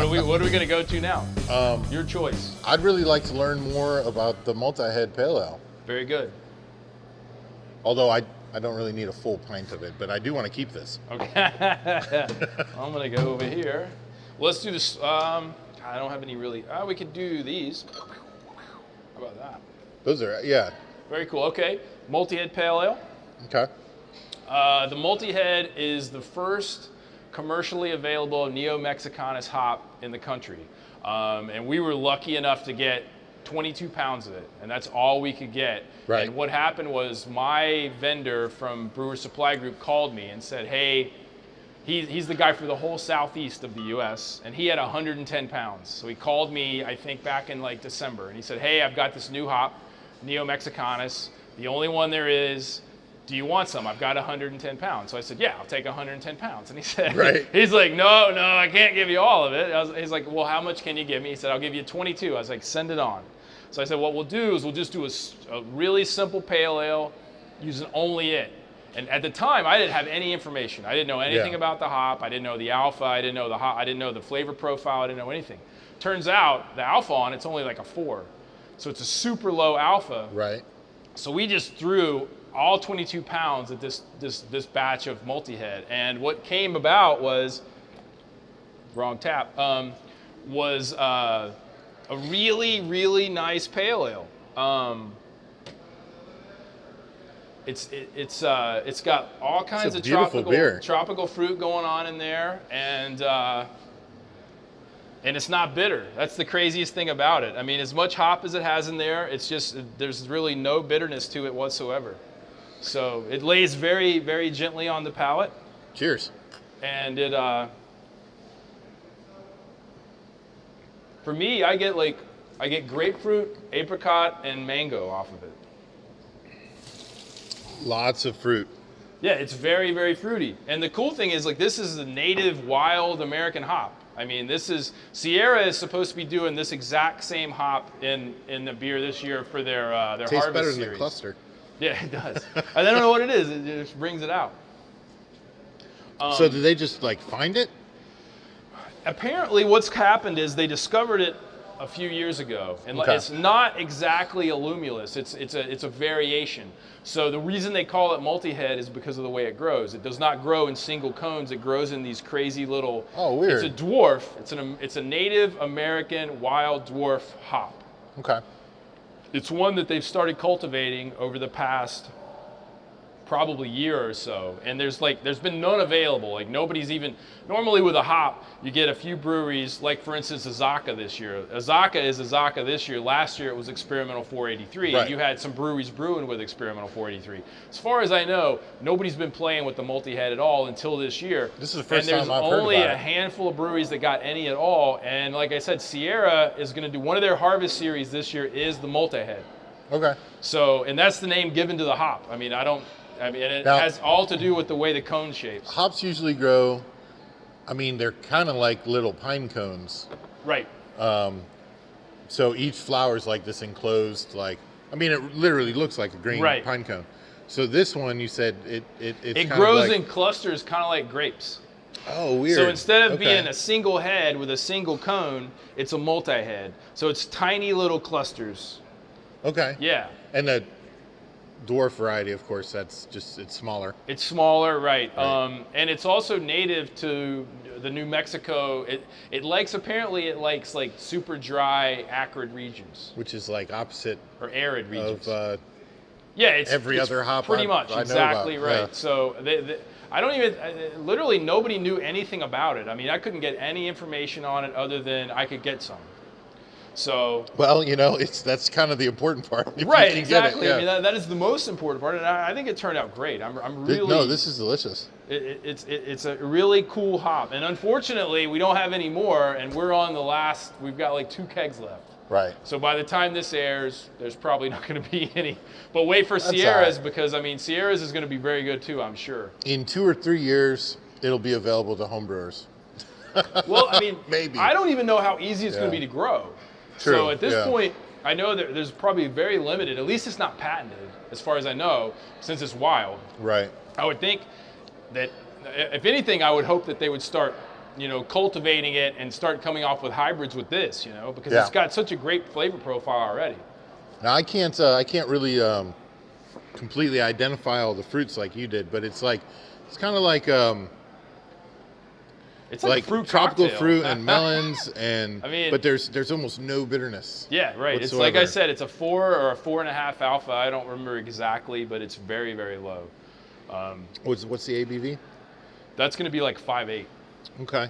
what are we going to go to now? Your choice. I'd really like to learn more about the MultiHead Pale Ale. Very good. Although I don't really need a full pint of it, but I do want to keep this. Okay. I'm going to go over here. Let's do this. I don't have any really. We could do these. How about that? Those are, yeah. Very cool. Okay. MultiHead Pale Ale. Okay. The MultiHead is the first commercially available Neo-Mexicanus hop in the country. And we were lucky enough to get 22 pounds of it, and that's all we could get. Right. And what happened was my vendor from Brewer Supply Group called me and said, hey, he's the guy for the whole southeast of the US, and he had 110 pounds. So he called me, I think back in like December, and he said, hey, I've got this new hop, Neo-Mexicanus, the only one there is. Do you want some? I've got 110 pounds. So I said, yeah, I'll take 110 pounds. And he said, right. He's like, no, I can't give you all of it. He's like, well, how much can you give me? He said, I'll give you 22. I was like, send it on. So I said, what we'll do is we'll just do a really simple pale ale using only it. And at the time, I didn't have any information. I didn't know anything about the hop. I didn't know the alpha. I didn't know the hop. I didn't know the flavor profile. I didn't know anything. Turns out the alpha on it's only like a 4. So it's a super low alpha. Right. So we just threw all 22 pounds at this batch of MultiHead, and what came about was wrong tap. Was a really nice pale ale. It's got all kinds of tropical fruit going on in there, and it's not bitter. That's the craziest thing about it. I mean, as much hop as it has in there, it's just there's really no bitterness to it whatsoever. So it lays very, very gently on the palate. Cheers. And it, for me, I get grapefruit, apricot, and mango off of it. Lots of fruit. Yeah, it's very, very fruity. And the cool thing is, like, this is the native wild American hop. I mean, this is, Sierra is supposed to be doing this exact same hop in the beer this year for their Tastes harvest better series. than the cluster. Yeah, it does. I don't know what it is. It just brings it out. So did they just like find it? Apparently what's happened is they discovered it a few years ago. And it's not exactly a lumulus. It's a variation. So the reason they call it MultiHead is because of the way it grows. It does not grow in single cones. It grows in these crazy little... Oh, weird. It's a dwarf. It's a native American wild dwarf hop. Okay. It's one that they've started cultivating over the past probably year or so, and there's been none available. Like nobody's even, normally with a hop, you get a few breweries, like for instance Azacca this year. Azacca is Azacca this year. Last year it was Experimental 483. Right. You had some breweries brewing with Experimental 483. As far as I know, nobody's been playing with the MultiHead at all until this year. This is the first time I've heard about it. And there's only a handful of breweries that got any at all, and like I said, Sierra is going to do one of their harvest series this year is the MultiHead. Okay. So, and that's the name given to the hop. I mean, and it has all to do with the way the cone shapes. Hops usually grow, I mean, they're kind of like little pine cones. Right. So each flower is like this enclosed, it literally looks like a green pine cone. So this one, you said it grows in clusters, kind of like grapes. Oh, weird. So instead of being a single head with a single cone, it's a MultiHead. So it's tiny little clusters. Okay. Yeah. And the dwarf variety, of course, it's smaller. It's smaller, right. And it's also native to the New Mexico. It likes like super dry, acrid regions. Which is like opposite or arid regions. Of it's every other hop. Pretty much, exactly right. Yeah. So I don't even, literally nobody knew anything about it. I mean, I couldn't get any information on it other than I could get some. So well, that's kind of the important part. Right, exactly. Yeah. I mean, that is the most important part, and I think it turned out great. I'm really no. This is delicious. It's a really cool hop, and unfortunately, we don't have any more, and we're on the last. We've got like 2 kegs left. Right. So by the time this airs, there's probably not going to be any. But wait for Sierras because I mean Sierras is going to be very good too. I'm sure. In 2 or 3 years, it'll be available to homebrewers. Well, I mean, maybe. I don't even know how easy it's going to be to grow. True. So at this point, I know that there's probably very limited, at least it's not patented, as far as I know, since it's wild. Right. I would think that, if anything, I would hope that they would start cultivating it and start coming off with hybrids with this, because it's got such a great flavor profile already. Now I can't really completely identify all the fruits like you did, but it's kind of like it's like fruit tropical cocktail. Fruit and melons, and but there's almost no bitterness. Yeah, right. Whatsoever. It's like I said, it's a 4 or a 4.5 alpha. I don't remember exactly, but it's very, very low. What's the ABV? That's going to be like 5.8. Okay.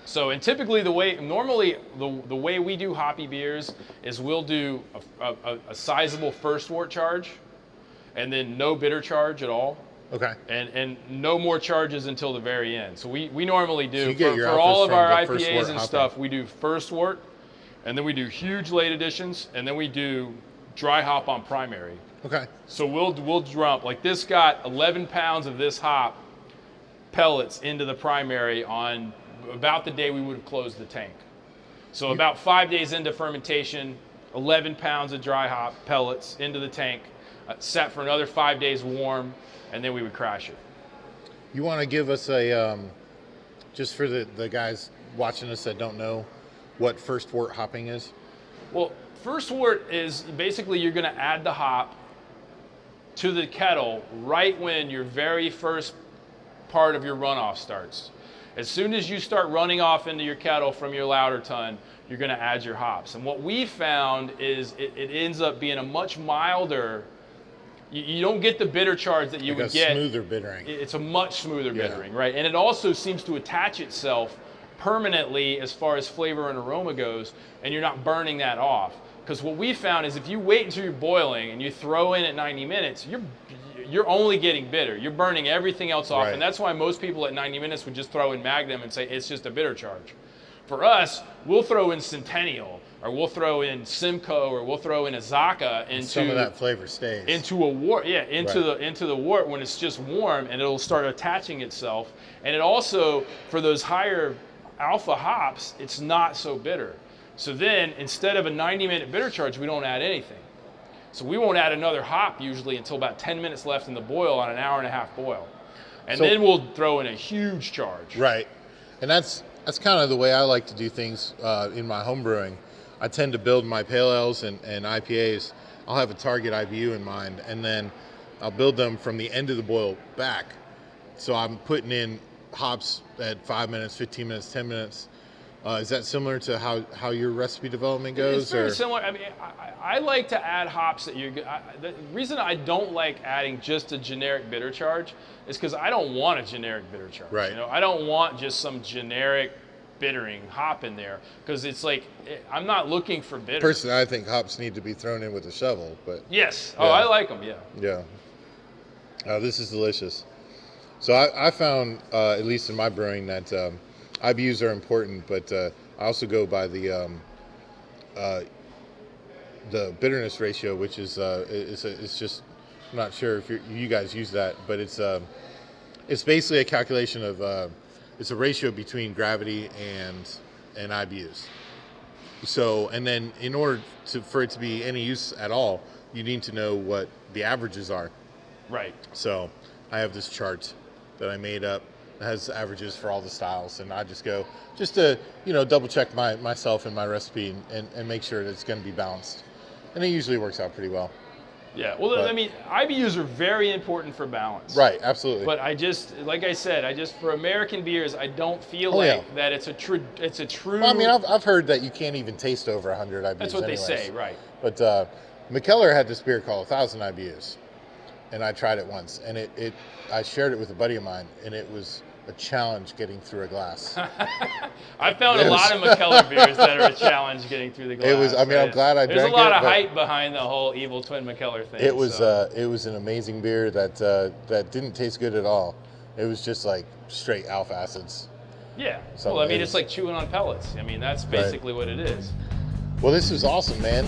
So, and typically the way we do hoppy beers is we'll do a sizable first wort charge, and then no bitter charge at all. Okay. And no more charges until the very end. So we normally do, so for all of our IPAs and stuff, we do first wort, and then we do huge late additions, and then we do dry hop on primary. Okay. So we'll dump, like this got 11 pounds of this hop pellets into the primary on about the day we would have closed the tank. So about 5 days into fermentation, 11 pounds of dry hop pellets into the tank, set for another 5 days warm, and then we would crash it. You want to give us a, just for the guys watching us that don't know what first wort hopping is? Well, first wort is basically you're going to add the hop to the kettle right when your very first part of your runoff starts. As soon as you start running off into your kettle from your lauter tun, you're going to add your hops. And what we found is it ends up being a much milder. You don't get the bitter charge that you would get. Smoother bittering. It's a much smoother bittering, right? And it also seems to attach itself permanently as far as flavor and aroma goes, and you're not burning that off. Because what we found is if you wait until you're boiling and you throw in at 90 minutes, you're only getting bitter. You're burning everything else off, and that's why most people at 90 minutes would just throw in Magnum and say it's just a bitter charge. For us, we'll throw in Centennial, or we'll throw in Simcoe, or we'll throw in Azaka into some of that flavor stays into a wort, into the wort when it's just warm, and it'll start attaching itself. And it also, for those higher alpha hops, it's not so bitter. So then, instead of a 90-minute bitter charge, we don't add anything. So we won't add another hop usually until about 10 minutes left in the boil on an hour-and-a-half boil, and then we'll throw in a huge charge. Right, and that's kind of the way I like to do things in my home brewing. I tend to build my pale ales and IPAs. I'll have a target IBU in mind, and then I'll build them from the end of the boil back. So I'm putting in hops at 5 minutes, 15 minutes, 10 minutes. Is that similar to how your recipe development goes? It's very similar. I mean, I like to add hops that the reason I don't like adding just a generic bitter charge is because I don't want a generic bitter charge. Right. I don't want just some generic bittering hop in there, because it's like I'm not looking for bitter. Personally, I think hops need to be thrown in with a shovel, but yes. Oh, I like them. Yeah. This is delicious. So I found, at least in my brewing, that IBUs are important, but I also go by the bitterness ratio, which is it's just, I'm not sure if you guys use that, but it's basically a calculation of it's a ratio between gravity and IBUs. So, and then in order for it to be any use at all, you need to know what the averages are. Right. So I have this chart that I made up that has averages for all the styles, and I just go to double check myself and my recipe and make sure that it's going to be balanced, and it usually works out pretty well. Yeah, well, I mean, IBUs are very important for balance. Right, absolutely. But like I said, for American beers, I don't feel that it's a true. Well, I mean, I've heard that you can't even taste over 100 IBUs. That's what anyways. they say, right? But McKellar had this beer called 1,000 IBUs, and I tried it once, and I shared it with a buddy of mine, and it was a challenge getting through a glass. I found a lot of McKellar beers that are a challenge getting through the glass. It was. I mean, I'm glad I drank it. There's a lot of hype behind the whole Evil Twin McKellar thing. It was. It was an amazing beer that didn't taste good at all. It was just like straight alpha acids. Yeah. Well, I mean, it's like chewing on pellets. I mean, that's basically what it is. Well, this was awesome, man.